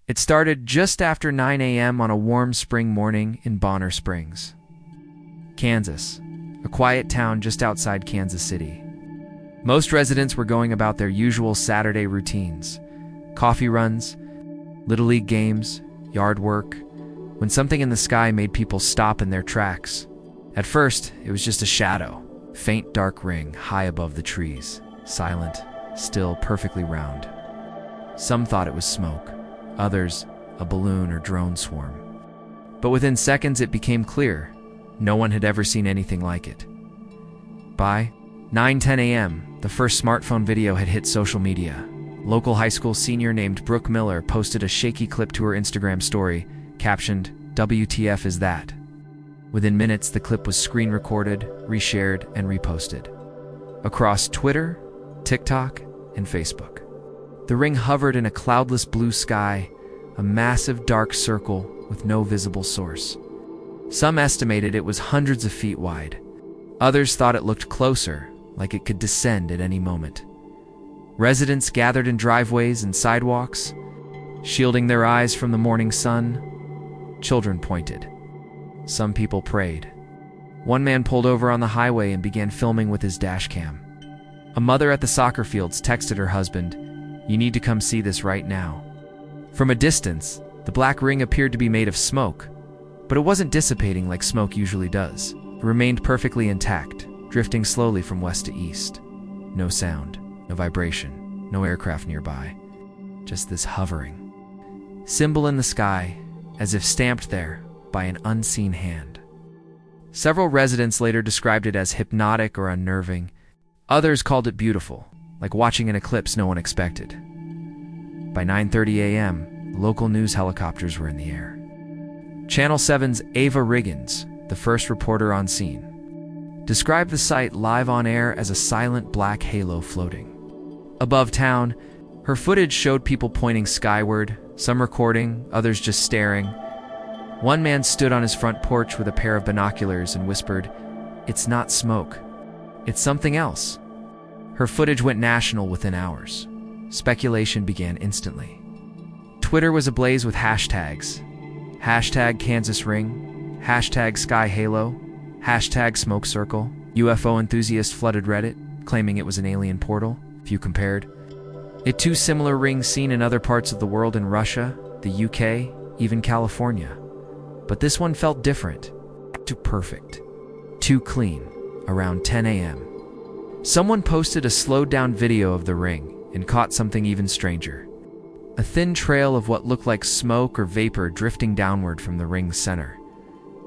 It started just after 9 a.m. on a warm spring morning in Bonner Springs, Kansas, a quiet town just outside Kansas City. Most residents were going about their usual Saturday routines: coffee runs, Little League games, yard work, when something in the sky made people stop in their tracks. At first, it was just a shadow, faint dark ring high above the trees, silent, still, perfectly round. Some thought it was smoke, others a balloon or drone swarm. But within seconds it became clear. No one had ever seen anything like it. By 9:10 a.m., the first smartphone video had hit social media. Local high school senior named Brooke Miller posted a shaky clip to her Instagram story, captioned, "WTF is that?" Within minutes, the clip was screen recorded, reshared, and reposted across Twitter, TikTok, and Facebook. The ring hovered in a cloudless blue sky, a massive dark circle with no visible source. Some estimated it was hundreds of feet wide. Others thought it looked closer, like it could descend at any moment. Residents gathered in driveways and sidewalks, shielding their eyes from the morning sun. Children pointed. Some people prayed. One man pulled over on the highway and began filming with his dash cam. A mother at the soccer fields texted her husband, "You need to come see this right now." From a distance, the black ring appeared to be made of smoke, but it wasn't dissipating like smoke usually does. It remained perfectly intact, drifting slowly from west to east. No sound, no vibration, no aircraft nearby. Just this hovering symbol in the sky, as if stamped there by an unseen hand. Several residents later described it as hypnotic or unnerving. Others called it beautiful, like watching an eclipse no one expected. By 9:30 a.m., local news helicopters were in the air. Channel 7's Ava Riggins, the first reporter on scene, described the sight live on air as a silent black halo floating above town. Her footage showed people pointing skyward, some recording, others just staring. One man stood on his front porch with a pair of binoculars and whispered, "It's not smoke. It's something else." Her footage went national within hours. Speculation began instantly. Twitter was ablaze with hashtags. Hashtag Kansas Ring, hashtag Sky Halo, hashtag Smoke Circle. UFO enthusiasts flooded Reddit, claiming it was an alien portal. Few compared it to similar rings seen in other parts of the world, in Russia, the UK, even California. But this one felt different. Too perfect. Too clean. Around 10 a.m. someone posted a slowed-down video of the ring and caught something even stranger. A thin trail of what looked like smoke or vapor drifting downward from the ring's center.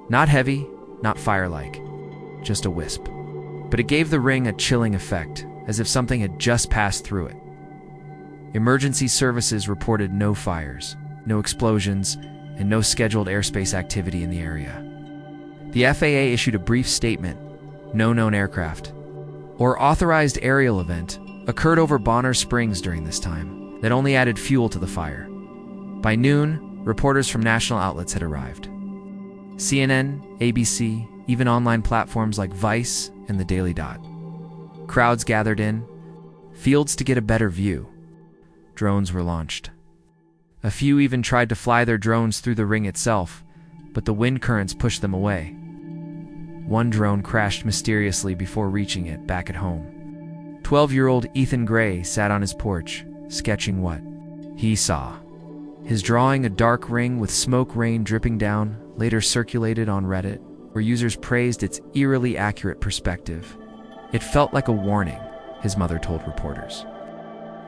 Not heavy, not fire-like, just a wisp. But it gave the ring a chilling effect, as if something had just passed through it. Emergency services reported no fires, no explosions, and no scheduled airspace activity in the area. The FAA issued a brief statement: no known aircraft or authorized aerial event occurred over Bonner Springs during this time. That only added fuel to the fire. By noon, reporters from national outlets had arrived. CNN, ABC, even online platforms like Vice and the Daily Dot. Crowds gathered in fields to get a better view. Drones were launched. A few even tried to fly their drones through the ring itself, but the wind currents pushed them away. One drone crashed mysteriously before reaching it back at home. 12-year-old Ethan Gray sat on his porch, sketching what he saw. His drawing, a dark ring with smoke rain dripping down, later circulated on Reddit, where users praised its eerily accurate perspective. It felt like a warning, his mother told reporters.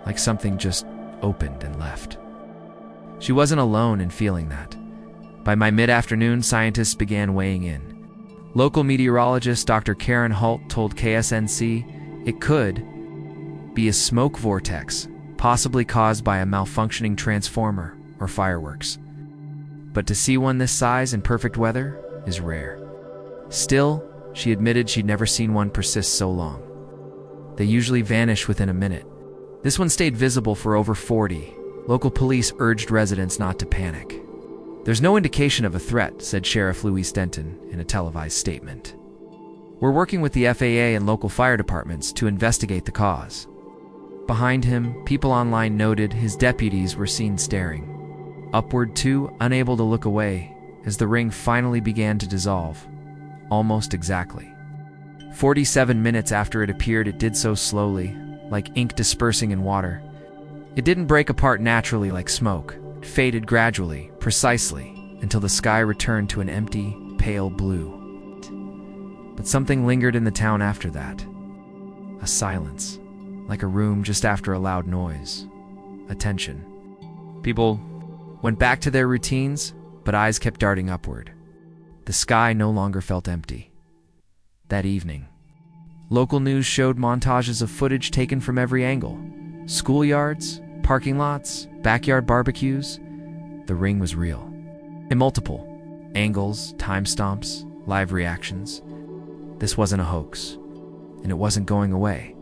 Like something just opened and left. She wasn't alone in feeling that. By my mid-afternoon, scientists began weighing in. Local meteorologist Dr. Karen Holt told KSNC it could be a smoke vortex, possibly caused by a malfunctioning transformer or fireworks. But to see one this size in perfect weather is rare. Still, she admitted she'd never seen one persist so long. They usually vanish within a minute. This one stayed visible for over 40. Local police urged residents not to panic. "There's no indication of a threat," said Sheriff Louis Denton in a televised statement. "We're working with the FAA and local fire departments to investigate the cause." Behind him, people online noted his deputies were seen staring. upward too, unable to look away, as the ring finally began to dissolve. Almost exactly. 47 minutes after it appeared, it did so slowly, like ink dispersing in water. It didn't break apart naturally like smoke. It faded gradually, precisely, until the sky returned to an empty, pale blue. But something lingered in the town after that. A silence, like a room just after a loud noise. A tension. People went back to their routines, but eyes kept darting upward. The sky no longer felt empty. That evening, local news showed montages of footage taken from every angle. Schoolyards, parking lots, backyard barbecues. The ring was real. In multiple angles, timestamps, live reactions. This wasn't a hoax, and it wasn't going away.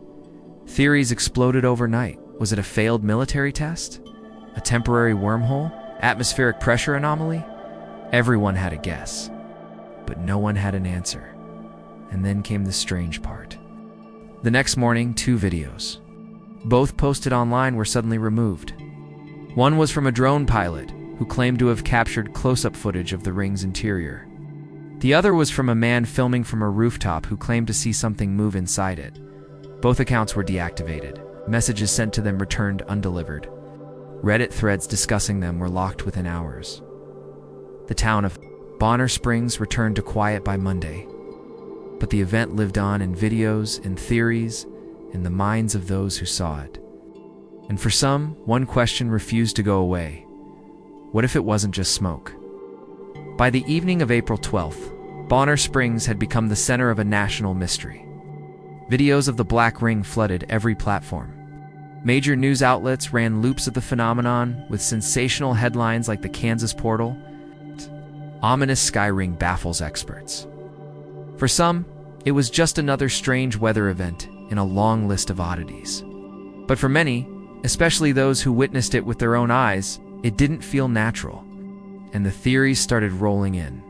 Theories exploded overnight. Was it a failed military test? A temporary wormhole? Atmospheric pressure anomaly? Everyone had a guess, but no one had an answer. And then came the strange part. The next morning, 2 videos, both posted online, were suddenly removed. One was from a drone pilot who claimed to have captured close-up footage of the ring's interior. The other was from a man filming from a rooftop who claimed to see something move inside it. Both accounts were deactivated. Messages sent to them returned undelivered. Reddit threads discussing them were locked within hours. The town of Bonner Springs returned to quiet by Monday. But the event lived on in videos, in theories, in the minds of those who saw it. And for some, one question refused to go away. What if it wasn't just smoke? By the evening of April 12th, Bonner Springs had become the center of a national mystery. Videos of the black ring flooded every platform. Major news outlets ran loops of the phenomenon with sensational headlines like the Kansas portal. Ominous sky ring baffles experts. For some, it was just another strange weather event in a long list of oddities. But for many, especially those who witnessed it with their own eyes, it didn't feel natural, and the theories started rolling in.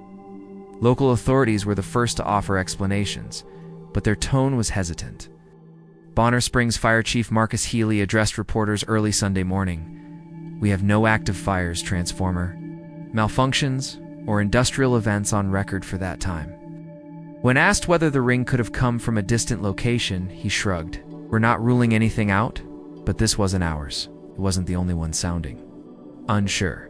Local authorities were the first to offer explanations, but their tone was hesitant. Bonner Springs Fire Chief Marcus Healy addressed reporters early Sunday morning. "We have no active fires, transformer, malfunctions, or industrial events on record for that time." When asked whether the ring could have come from a distant location, he shrugged. "We're not ruling anything out, but this wasn't ours. It wasn't the only one sounding." Unsure.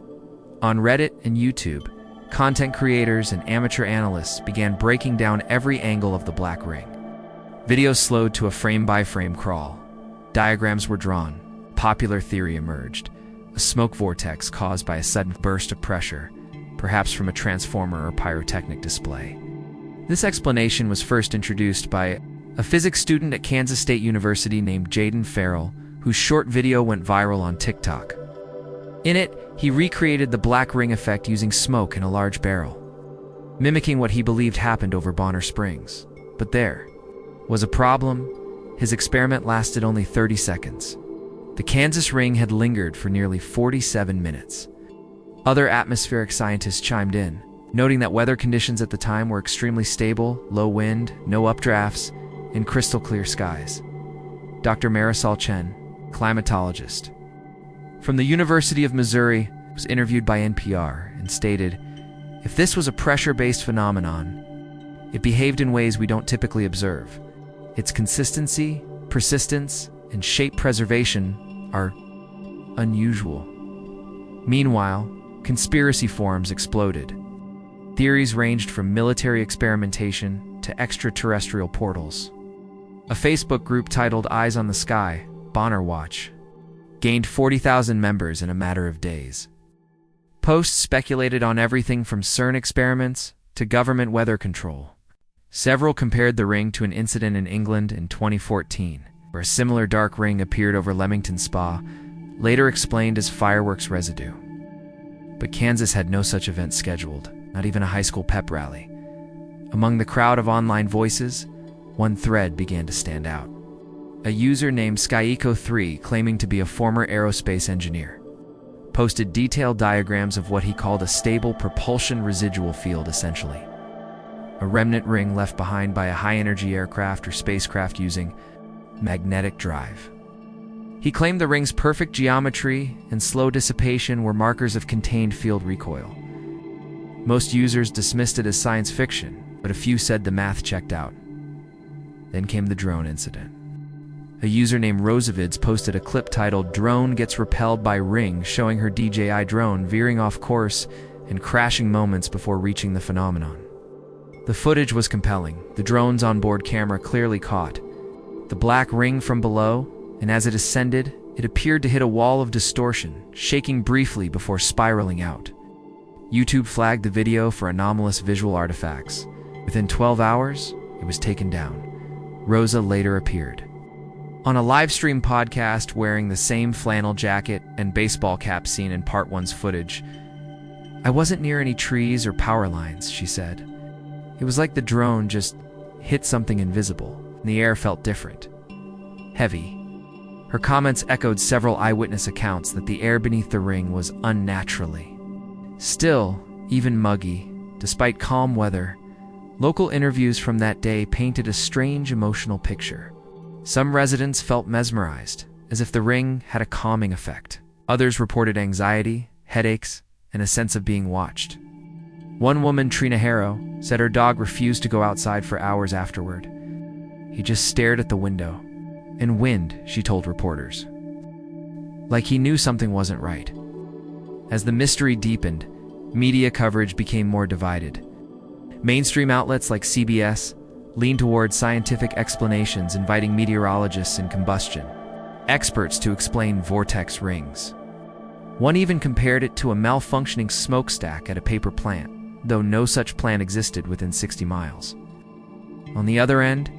On Reddit and YouTube, content creators and amateur analysts began breaking down every angle of the black ring. Videos slowed to a frame-by-frame crawl. Diagrams were drawn. Popular theory emerged. A smoke vortex caused by a sudden burst of pressure, perhaps from a transformer or pyrotechnic display. This explanation was first introduced by a physics student at Kansas State University named Jaden Farrell, whose short video went viral on TikTok. In it, he recreated the black ring effect using smoke in a large barrel, mimicking what he believed happened over Bonner Springs. But there was a problem. His experiment lasted only 30 seconds. The Kansas ring had lingered for nearly 47 minutes. Other atmospheric scientists chimed in, noting that weather conditions at the time were extremely stable, low wind, no updrafts, and crystal clear skies. Dr. Marisol Chen, climatologist from the University of Missouri, was interviewed by NPR and stated, "If this was a pressure-based phenomenon, it behaved in ways we don't typically observe. Its consistency, persistence, and shape preservation are unusual." Meanwhile, conspiracy forums exploded. Theories ranged from military experimentation to extraterrestrial portals. A Facebook group titled Eyes on the Sky, Bonner Watch, gained 40,000 members in a matter of days. Posts speculated on everything from CERN experiments to government weather control. Several compared the ring to an incident in England in 2014, where a similar dark ring appeared over Leamington Spa, later explained as fireworks residue. But Kansas had no such event scheduled, not even a high school pep rally. Among the crowd of online voices, one thread began to stand out. A user named Skyeco3, claiming to be a former aerospace engineer, posted detailed diagrams of what he called a stable propulsion residual field, essentially a remnant ring left behind by a high-energy aircraft or spacecraft using magnetic drive. He claimed the ring's perfect geometry and slow dissipation were markers of contained field recoil. Most users dismissed it as science fiction, but a few said the math checked out. Then came the drone incident. A user named Rosavids posted a clip titled "Drone Gets Repelled by Ring," showing her DJI drone veering off course and crashing moments before reaching the phenomenon. The footage was compelling. The drone's onboard camera clearly caught the black ring from below, and as it ascended, it appeared to hit a wall of distortion, shaking briefly before spiraling out. YouTube flagged the video for anomalous visual artifacts. Within 12 hours, it was taken down. Rosa later appeared on a live-stream podcast wearing the same flannel jacket and baseball cap seen in Part 1's footage. "I wasn't near any trees or power lines," she said. "It was like the drone just hit something invisible, and the air felt different. Heavy." Her comments echoed several eyewitness accounts that the air beneath the ring was unnaturally still, even muggy. Despite calm weather, local interviews from that day painted a strange emotional picture. Some residents felt mesmerized, as if the ring had a calming effect. Others reported anxiety, headaches, and a sense of being watched. One woman, Trina Harrow, said her dog refused to go outside for hours afterward. "He just stared at the window and wind," she told reporters. Like he knew something wasn't right. As the mystery deepened, media coverage became more divided. Mainstream outlets like CBS leaned toward scientific explanations, inviting meteorologists and combustion experts to explain vortex rings. One even compared it to a malfunctioning smokestack at a paper plant, though no such plant existed within 60 miles. On the other end,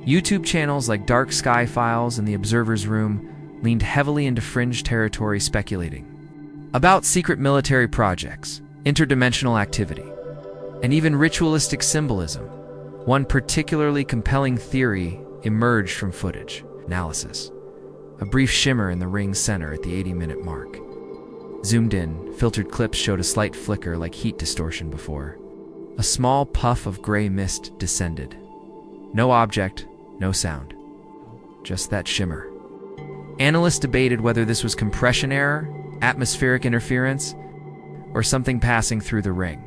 YouTube channels like Dark Sky Files and The Observer's Room leaned heavily into fringe territory, speculating about secret military projects, interdimensional activity, and even ritualistic symbolism. One particularly compelling theory emerged from footage analysis: a brief shimmer in the ring's center at the 80-minute mark. Zoomed in, filtered clips showed a slight flicker like heat distortion before. A small puff of gray mist descended. No object, no sound. Just that shimmer. Analysts debated whether this was compression error, atmospheric interference, or something passing through the ring.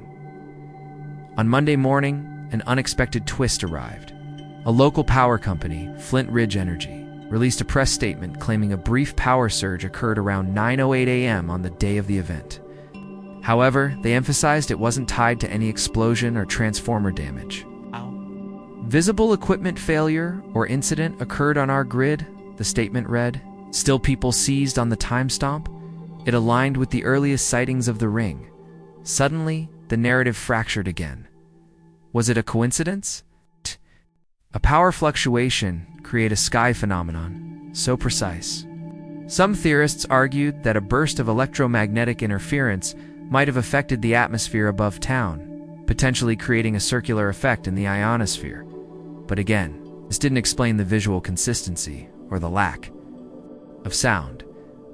On Monday morning, an unexpected twist arrived. A local power company, Flint Ridge Energy, released a press statement claiming a brief power surge occurred around 9:08 a.m. on the day of the event. However, they emphasized it wasn't tied to any explosion or transformer damage. "Visible equipment failure or incident occurred on our grid," the statement read. Still, people seized on the time stamp. It aligned with the earliest sightings of the ring. Suddenly, the narrative fractured again. Was it a coincidence? A power fluctuation create a sky phenomenon so precise. Some theorists argued that a burst of electromagnetic interference might have affected the atmosphere above town, potentially creating a circular effect in the ionosphere. But again, this didn't explain the visual consistency or the lack of sound.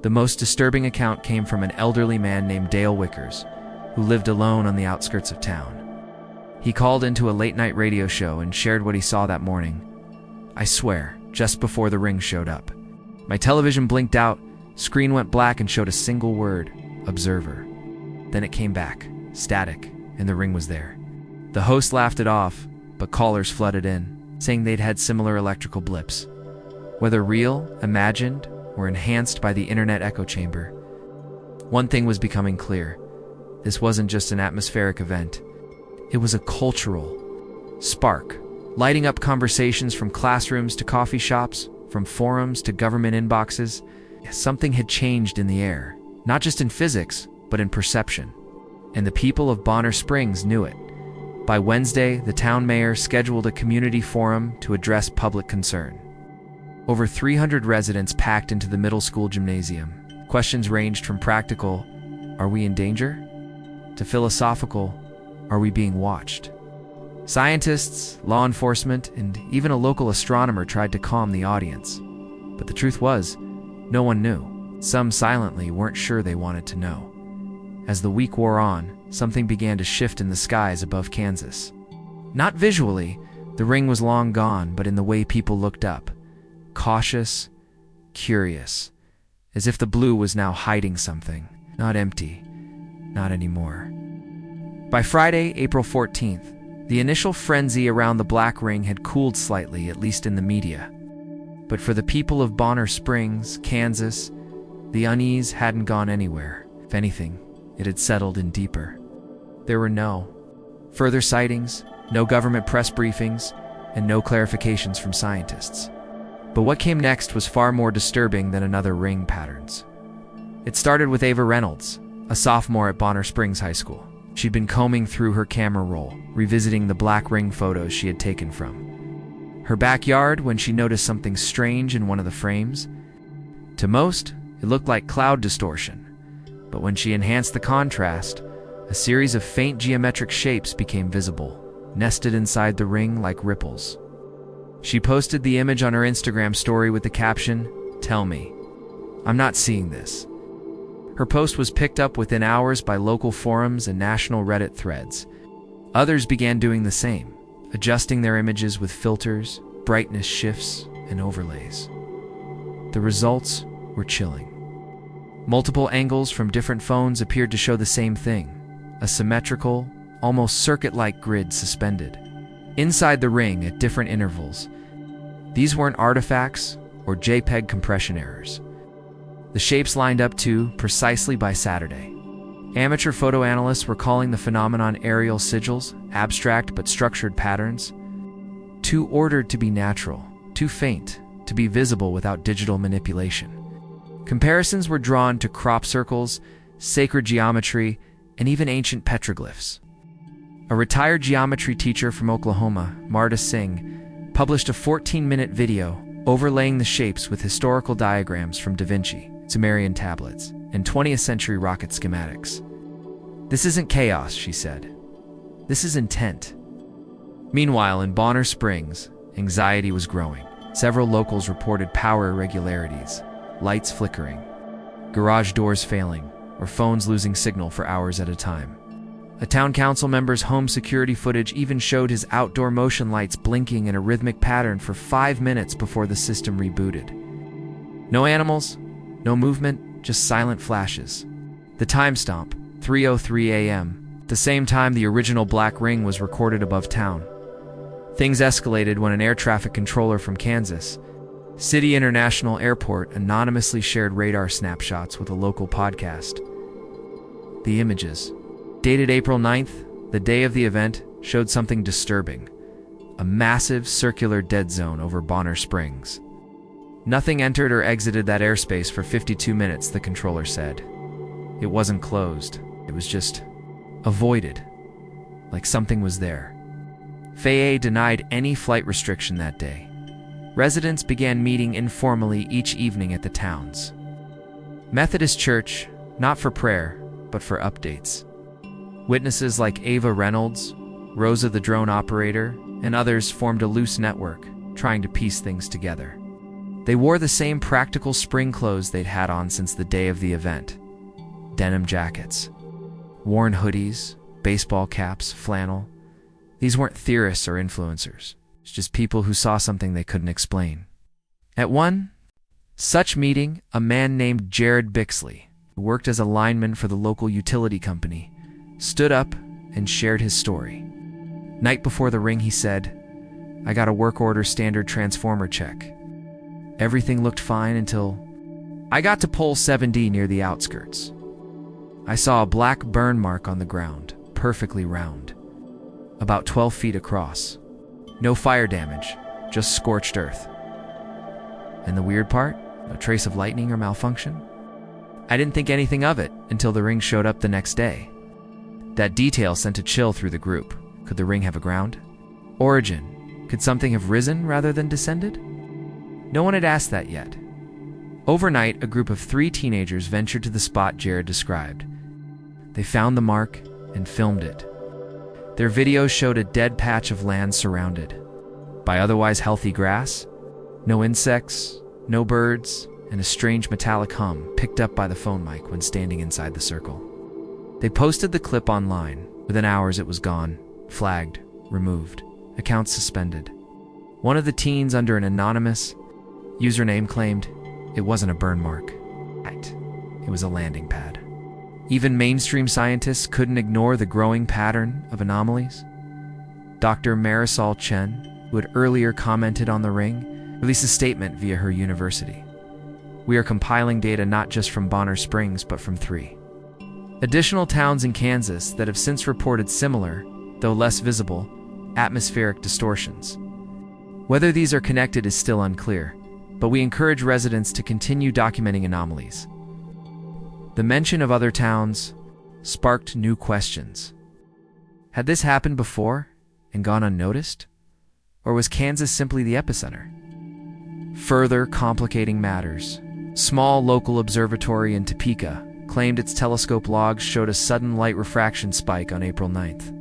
The most disturbing account came from an elderly man named Dale Wickers, who lived alone on the outskirts of town. He called into a late-night radio show and shared what he saw that morning. "I swear, just before the ring showed up, my television blinked out, screen went black and showed a single word, observer. Then it came back, static, and the ring was there." The host laughed it off, but callers flooded in, saying they'd had similar electrical blips. Whether real, imagined, or enhanced by the internet echo chamber, one thing was becoming clear. This wasn't just an atmospheric event. It was a cultural spark, lighting up conversations from classrooms to coffee shops, from forums to government inboxes. Something had changed in the air, not just in physics, but in perception. And the people of Bonner Springs knew it. By Wednesday, the town mayor scheduled a community forum to address public concern. Over 300 residents packed into the middle school gymnasium. Questions ranged from practical, "Are we in danger?" to philosophical, "Are we being watched?" Scientists, law enforcement, and even a local astronomer tried to calm the audience. But the truth was, no one knew. Some silently weren't sure they wanted to know. As the week wore on, something began to shift in the skies above Kansas. Not visually, the ring was long gone, but in the way people looked up. Cautious, curious, as if the blue was now hiding something, not empty, not anymore. By Friday, April 14th, the initial frenzy around the black ring had cooled slightly, at least in the media. But for the people of Bonner Springs, Kansas, the unease hadn't gone anywhere. If anything, it had settled in deeper. There were no further sightings, no government press briefings, and no clarifications from scientists. But what came next was far more disturbing than another ring patterns. It started with Ava Reynolds, a sophomore at Bonner Springs High School. She'd been combing through her camera roll, revisiting the black ring photos she had taken from her backyard when she noticed something strange in one of the frames. To most, it looked like cloud distortion, but when she enhanced the contrast, a series of faint geometric shapes became visible, nested inside the ring like ripples. She posted the image on her Instagram story with the caption, "Tell me, I'm not seeing this." Her post was picked up within hours by local forums and national Reddit threads. Others began doing the same, adjusting their images with filters, brightness shifts, and overlays. The results were chilling. Multiple angles from different phones appeared to show the same thing, a symmetrical, almost circuit-like grid suspended inside the ring at different intervals. These weren't artifacts or JPEG compression errors. The shapes lined up to precisely by Saturday. Amateur photo analysts were calling the phenomenon aerial sigils, abstract but structured patterns, too ordered to be natural, too faint to be visible without digital manipulation. Comparisons were drawn to crop circles, sacred geometry, and even ancient petroglyphs. A retired geometry teacher from Oklahoma, Marta Singh, published a 14-minute video overlaying the shapes with historical diagrams from Da Vinci, Sumerian tablets, and 20th century rocket schematics. "This isn't chaos," she said. "This is intent." Meanwhile, in Bonner Springs, anxiety was growing. Several locals reported power irregularities, lights flickering, garage doors failing, or phones losing signal for hours at a time. A town council member's home security footage even showed his outdoor motion lights blinking in a rhythmic pattern for 5 minutes before the system rebooted. No animals, no movement, just silent flashes. The timestamp, 3:03 a.m., the same time the original black ring was recorded above town. Things escalated when an air traffic controller from Kansas City International Airport anonymously shared radar snapshots with a local podcast. The images, dated April 9th, the day of the event, showed something disturbing. A massive circular dead zone over Bonner Springs. Nothing entered or exited that airspace for 52 minutes, the controller said. It wasn't closed. It was just avoided, like something was there. FAA denied any flight restriction that day. Residents began meeting informally each evening at the town's Methodist church, not for prayer, but for updates. Witnesses like Ava Reynolds, Rosa the drone operator, and others formed a loose network, trying to piece things together. They wore the same practical spring clothes they'd had on since the day of the event. Denim jackets, worn hoodies, baseball caps, flannel. These weren't theorists or influencers. It's just people who saw something they couldn't explain. At one such meeting, a man named Jared Bixley, who worked as a lineman for the local utility company, stood up and shared his story. Night before the ring, he said, "I got a work order standard transformer check. Everything looked fine until I got to pole 7D near the outskirts. I saw a black burn mark on the ground, perfectly round, about 12 feet across. No fire damage, just scorched earth. And the weird part? No trace of lightning or malfunction. I didn't think anything of it until the ring showed up the next day. That detail sent a chill through the group. Could the ring have a ground? Origin? Could something have risen rather than descended? No one had asked that yet. Overnight, a group of 3 teenagers ventured to the spot Jared described. They found the mark and filmed it. Their videos showed a dead patch of land surrounded by otherwise healthy grass, no insects, no birds, and a strange metallic hum picked up by the phone mic when standing inside the circle. They posted the clip online. Within hours it was gone, flagged, removed, accounts suspended. One of the teens under an anonymous username claimed it wasn't a burn mark. It was a landing pad. Even mainstream scientists couldn't ignore the growing pattern of anomalies. Dr. Marisol Chen, who had earlier commented on the ring, released a statement via her university. "We are compiling data not just from Bonner Springs, but from 3 additional towns in Kansas that have since reported similar, though less visible, atmospheric distortions. Whether these are connected is still unclear, but we encourage residents to continue documenting anomalies." The mention of other towns sparked new questions. Had this happened before and gone unnoticed? Or was Kansas simply the epicenter? Further complicating matters, small local observatory in Topeka claimed its telescope logs showed a sudden light refraction spike on April 9th.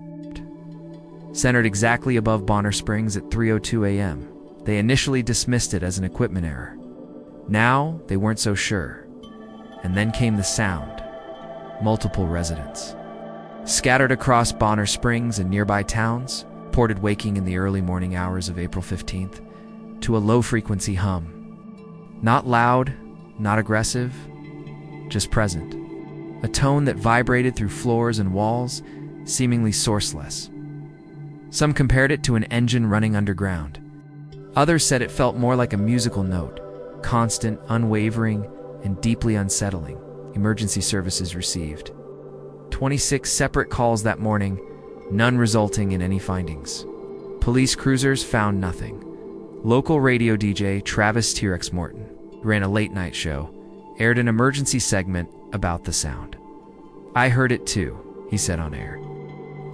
Centered exactly above Bonner Springs at 3:02 a.m., they initially dismissed it as an equipment error. Now, they weren't so sure. And then came the sound. Multiple residents, scattered across Bonner Springs and nearby towns, reported waking in the early morning hours of April 15th to a low-frequency hum. Not loud, not aggressive, just present. A tone that vibrated through floors and walls, seemingly sourceless. Some compared it to an engine running underground. Others said it felt more like a musical note, constant, unwavering, and deeply unsettling. Emergency services received 26 separate calls that morning, none resulting in any findings. Police cruisers found nothing. Local radio DJ Travis T-Rex Morton, who ran a late-night show, aired an emergency segment about the sound. "I heard it too," he said on air.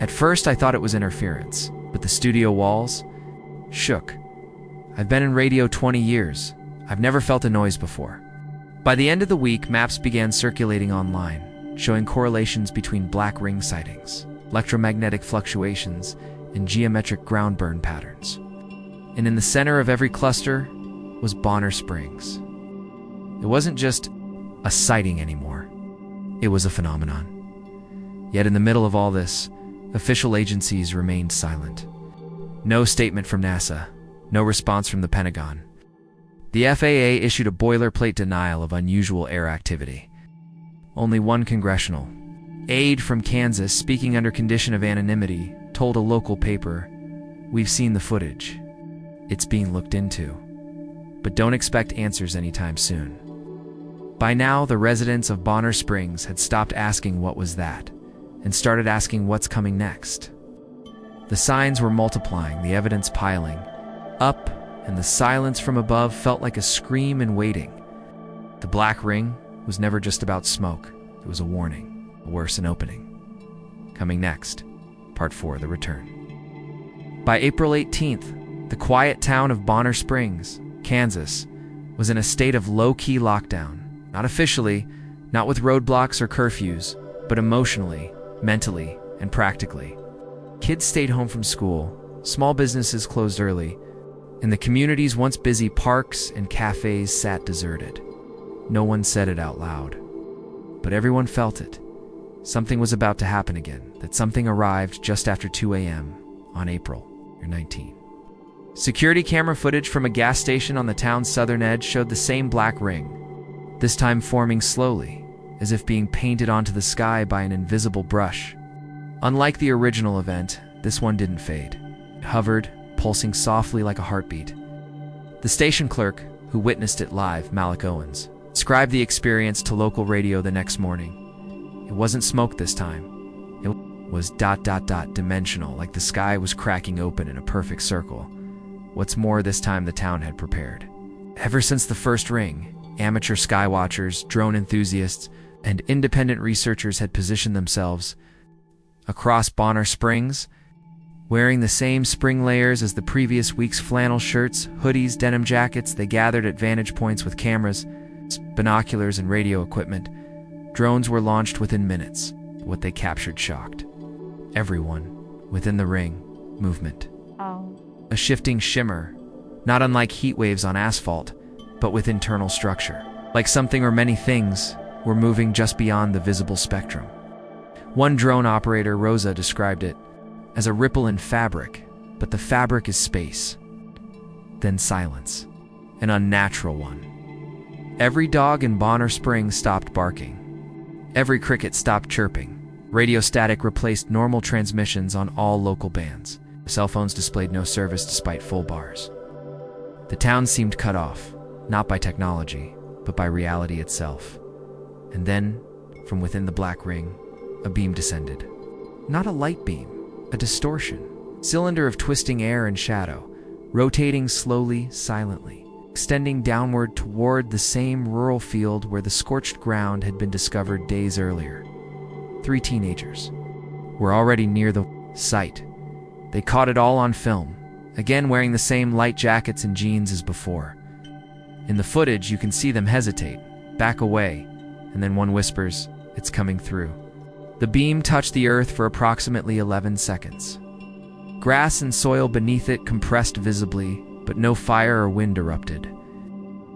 "At first I thought it was interference, but the studio walls shook. I've been in radio 20 years. I've never felt a noise before." By the end of the week, maps began circulating online, showing correlations between black ring sightings, electromagnetic fluctuations, and geometric ground burn patterns. And in the center of every cluster was Bonner Springs. It wasn't just a sighting anymore. It was a phenomenon. Yet in the middle of all this, official agencies remained silent. No statement from NASA, no response from the Pentagon. The FAA issued a boilerplate denial of unusual air activity. Only one congressional aide from Kansas, speaking under condition of anonymity, told a local paper, "We've seen the footage. It's being looked into. But don't expect answers anytime soon." By now, the residents of Bonner Springs had stopped asking what was that, and started asking what's coming next. The signs were multiplying, the evidence piling up, and the silence from above felt like a scream in waiting. The black ring was never just about smoke. It was a warning, worse, an opening. Coming next, Part 4, The Return. By April 18th, the quiet town of Bonner Springs, Kansas, was in a state of low-key lockdown. Not officially, not with roadblocks or curfews, but emotionally, mentally, and practically. Kids stayed home from school, small businesses closed early, and the community's once busy parks and cafes sat deserted. No one said it out loud, but everyone felt it. Something was about to happen again, that something arrived just after 2 a.m. on April 19. Security camera footage from a gas station on the town's southern edge showed the same black ring, this time forming slowly, as if being painted onto the sky by an invisible brush. Unlike the original event, this one didn't fade. It hovered, pulsing softly like a heartbeat. The station clerk, who witnessed it live, Malik Owens, described the experience to local radio the next morning. It wasn't smoke this time. It was ... dimensional, like the sky was cracking open in a perfect circle. What's more, this time the town had prepared. Ever since the first ring, amateur skywatchers, drone enthusiasts, and independent researchers had positioned themselves across Bonner Springs, wearing the same spring layers as the previous week's flannel shirts, hoodies, denim jackets. They gathered at vantage points with cameras, binoculars, and radio equipment. Drones were launched within minutes. What they captured shocked everyone within the ring. Movement. A shifting shimmer, not unlike heat waves on asphalt, but with internal structure. Like something or many things were moving just beyond the visible spectrum. One drone operator, Rosa, described it as a ripple in fabric, but the fabric is space. Then silence, an unnatural one. Every dog in Bonner Springs stopped barking. Every cricket stopped chirping. Radio static replaced normal transmissions on all local bands. Cell phones displayed no service despite full bars. The town seemed cut off, not by technology, but by reality itself. And then, from within the black ring, a beam descended. Not a light beam, a distortion. Cylinder of twisting air and shadow, rotating slowly, silently, extending downward toward the same rural field where the scorched ground had been discovered days earlier. 3 teenagers were already near the site. They caught it all on film, again wearing the same light jackets and jeans as before. In the footage, you can see them hesitate, back away, and then one whispers, "It's coming through." The beam touched the earth for approximately 11 seconds. Grass and soil beneath it compressed visibly, but no fire or wind erupted.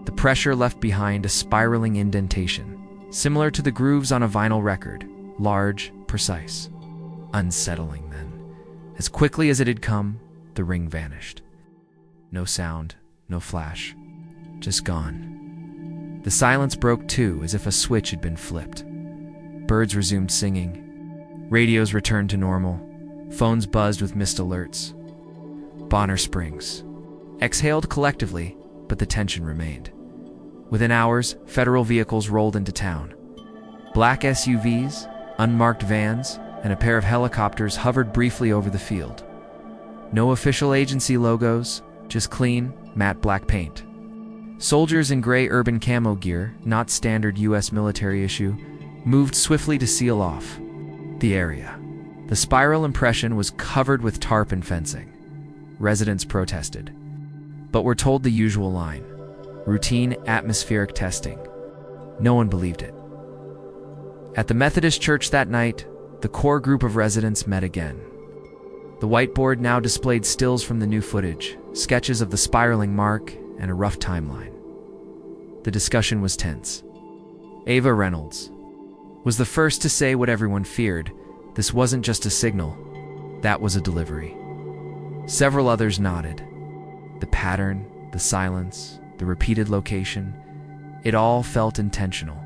The pressure left behind a spiraling indentation, similar to the grooves on a vinyl record, large, precise. Unsettling then. As quickly as it had come, the ring vanished. No sound, no flash, just gone. The silence broke too, as if a switch had been flipped. Birds resumed singing. Radios returned to normal. Phones buzzed with missed alerts. Bonner Springs exhaled collectively, but the tension remained. Within hours, federal vehicles rolled into town. Black SUVs, unmarked vans, and a pair of helicopters hovered briefly over the field. No official agency logos, just clean, matte black paint. Soldiers in gray urban camo gear, not standard U.S. military issue, moved swiftly to seal off the area. The spiral impression was covered with tarp and fencing. Residents protested, but were told the usual line: routine atmospheric testing. No one believed it. At the Methodist church that night, the core group of residents met again. The whiteboard now displayed stills from the new footage, sketches of the spiraling mark, and a rough timeline. The discussion was tense. Ava Reynolds was the first to say what everyone feared: this wasn't just a signal, that was a delivery. Several others nodded. The pattern, the silence, the repeated location, it all felt intentional.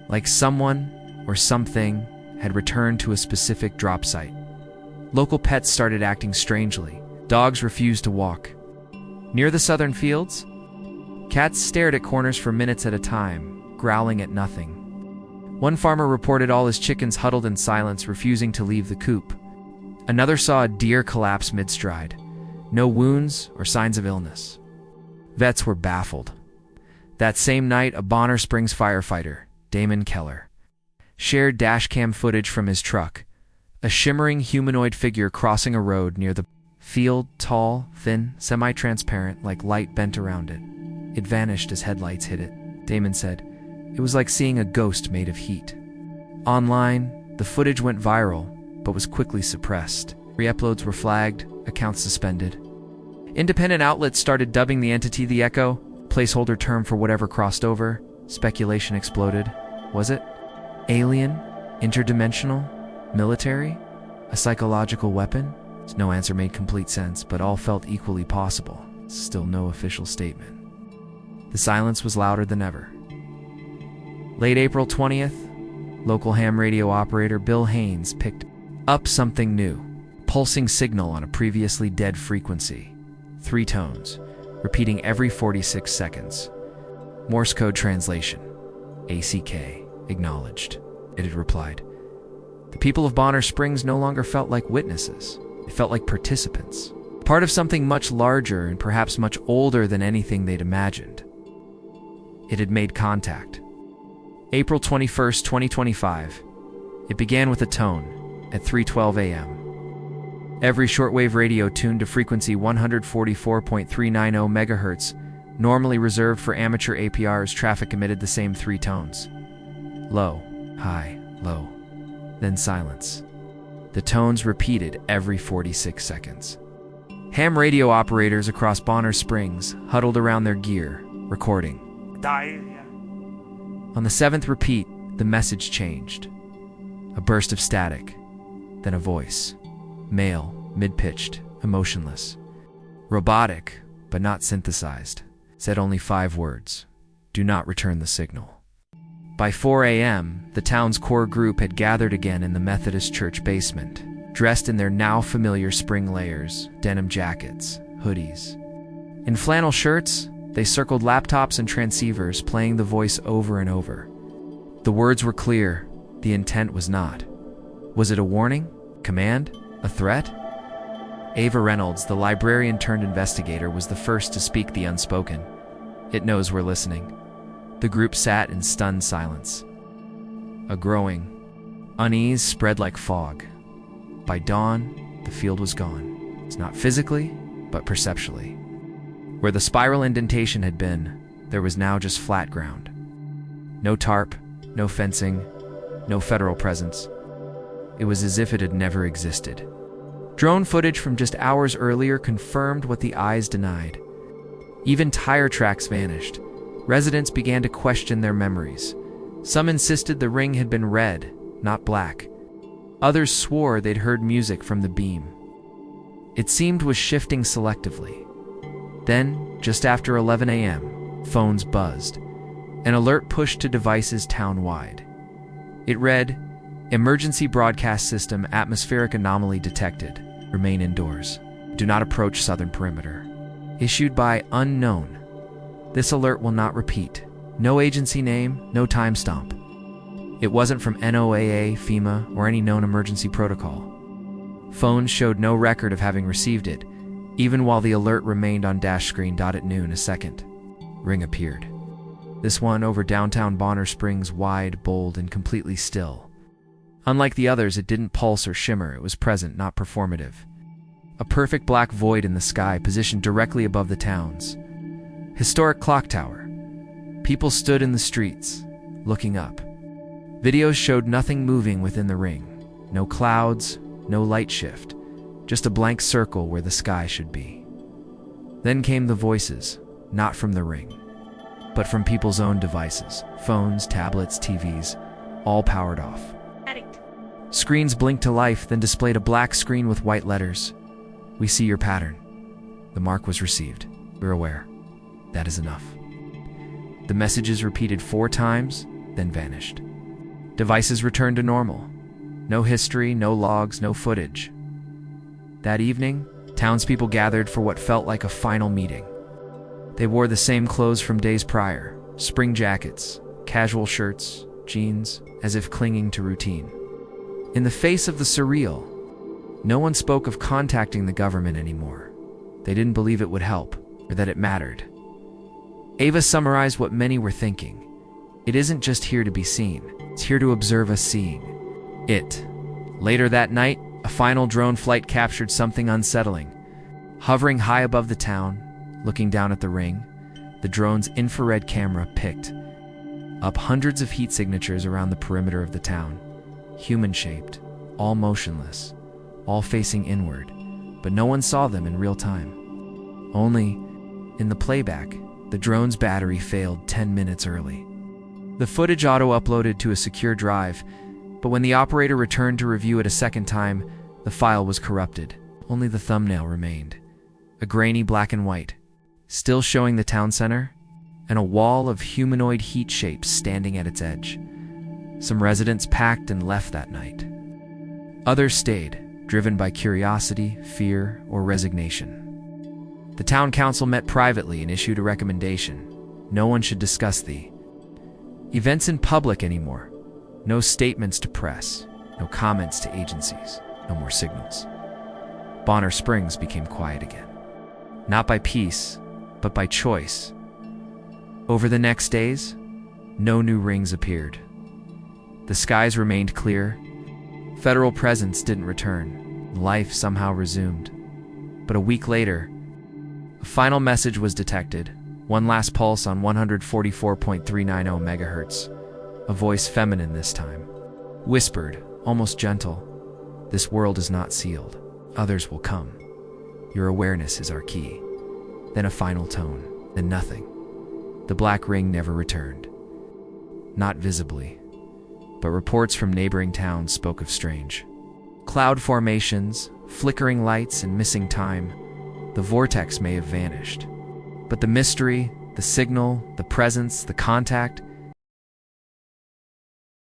Like someone or something had returned to a specific drop site. Local pets started acting strangely. Dogs refused to walk. Near the southern fields, cats stared at corners for minutes at a time, growling at nothing. One farmer reported all his chickens huddled in silence, refusing to leave the coop. Another saw a deer collapse mid-stride. No wounds or signs of illness. Vets were baffled. That same night, a Bonner Springs firefighter, Damon Keller, shared dashcam footage from his truck. A shimmering humanoid figure crossing a road near the field, tall, thin, semi-transparent, like light bent around it. It vanished as headlights hit it. Damon said, "It was like seeing a ghost made of heat." Online, the footage went viral, but was quickly suppressed. Re-uploads were flagged, accounts suspended. Independent outlets started dubbing the entity the Echo, placeholder term for whatever crossed over. Speculation exploded. Was it alien, interdimensional, military, a psychological weapon? No answer made complete sense, but all felt equally possible. Still no official statement. The silence was louder than ever. Late April 20th, local ham radio operator Bill Haynes picked up something new. Pulsing signal on a previously dead frequency. 3 tones, repeating every 46 seconds. Morse code translation. ACK, acknowledged. It had replied. The people of Bonner Springs no longer felt like witnesses. They felt like participants. Part of something much larger and perhaps much older than anything they'd imagined. It had made contact. April 21st, 2025. It began with a tone at 3:12 a.m. Every shortwave radio tuned to frequency 144.390 MHz, normally reserved for amateur APRs, traffic emitted the same 3 tones. Low, high, low, then silence. The tones repeated every 46 seconds. Ham radio operators across Bonner Springs huddled around their gear, recording. On the 7th repeat, the message changed. A burst of static, then a voice. Male, mid-pitched, emotionless. Robotic, but not synthesized. Said only 5 words. Do not return the signal. By 4 a.m., the town's core group had gathered again in the Methodist church basement, dressed in their now familiar spring layers, denim jackets, hoodies. In flannel shirts, they circled laptops and transceivers, playing the voice over and over. The words were clear, the intent was not. Was it a warning? Command? A threat? Ava Reynolds, the librarian-turned-investigator, was the first to speak the unspoken. It knows we're listening. The group sat in stunned silence. A growing unease spread like fog. By dawn, the field was gone. It's not physically, but perceptually. Where the spiral indentation had been, there was now just flat ground. No tarp, no fencing, no federal presence. It was as if it had never existed. Drone footage from just hours earlier confirmed what the eyes denied. Even tire tracks vanished. Residents began to question their memories. Some insisted the ring had been red, not black. Others swore they'd heard music from the beam. It seemed was shifting selectively. Then, just after 11 a.m., phones buzzed. An alert pushed to devices town-wide. It read, "Emergency broadcast system atmospheric anomaly detected. Remain indoors. Do not approach southern perimeter." Issued by unknown. This alert will not repeat. No agency name, no timestamp. It wasn't from NOAA, FEMA, or any known emergency protocol. Phones showed no record of having received it, even while the alert remained on dash screen. At noon, a second ring appeared. This one over downtown Bonner Springs, wide, bold, and completely still. Unlike the others, it didn't pulse or shimmer. It was present, not performative. A perfect black void in the sky, positioned directly above the town's historic clock tower. People stood in the streets, looking up. Videos showed nothing moving within the ring. No clouds, no light shift, just a blank circle where the sky should be. Then came the voices, not from the ring, but from people's own devices, phones, tablets, TVs, all powered off. Screens blinked to life, then displayed a black screen with white letters. "We see your pattern. The mark was received. We're aware. That is enough." The messages repeated 4 times, then vanished. Devices returned to normal. No history, no logs, no footage. That evening, townspeople gathered for what felt like a final meeting. They wore the same clothes from days prior, spring jackets, casual shirts, jeans, as if clinging to routine. In the face of the surreal, no one spoke of contacting the government anymore. They didn't believe it would help, or that it mattered. Ava summarized what many were thinking. It isn't just here to be seen, it's here to observe us seeing it. Later that night, a final drone flight captured something unsettling. Hovering high above the town, looking down at the ring, the drone's infrared camera picked up hundreds of heat signatures around the perimeter of the town. Human-shaped, all motionless, all facing inward, but no one saw them in real time. Only, in the playback, the drone's battery failed 10 minutes early. The footage auto-uploaded to a secure drive, but when the operator returned to review it a second time, the file was corrupted. Only the thumbnail remained. A grainy black and white, still showing the town center, and a wall of humanoid heat shapes standing at its edge. Some residents packed and left that night. Others stayed, driven by curiosity, fear, or resignation. The town council met privately and issued a recommendation. No one should discuss the events in public anymore. No statements to press, no comments to agencies, no more signals. Bonner Springs became quiet again. Not by peace, but by choice. Over the next days, no new rings appeared. The skies remained clear. Federal presence didn't return. Life somehow resumed. But a week later, a final message was detected. One last pulse on 144.390 megahertz. A voice, feminine this time, whispered, almost gentle, "This world is not sealed. Others will come. Your awareness is our key." Then a final tone, then nothing. The black ring never returned. Not visibly, but reports from neighboring towns spoke of strange cloud formations, flickering lights, and missing time. The vortex may have vanished, but the mystery, the signal, the presence, the contact,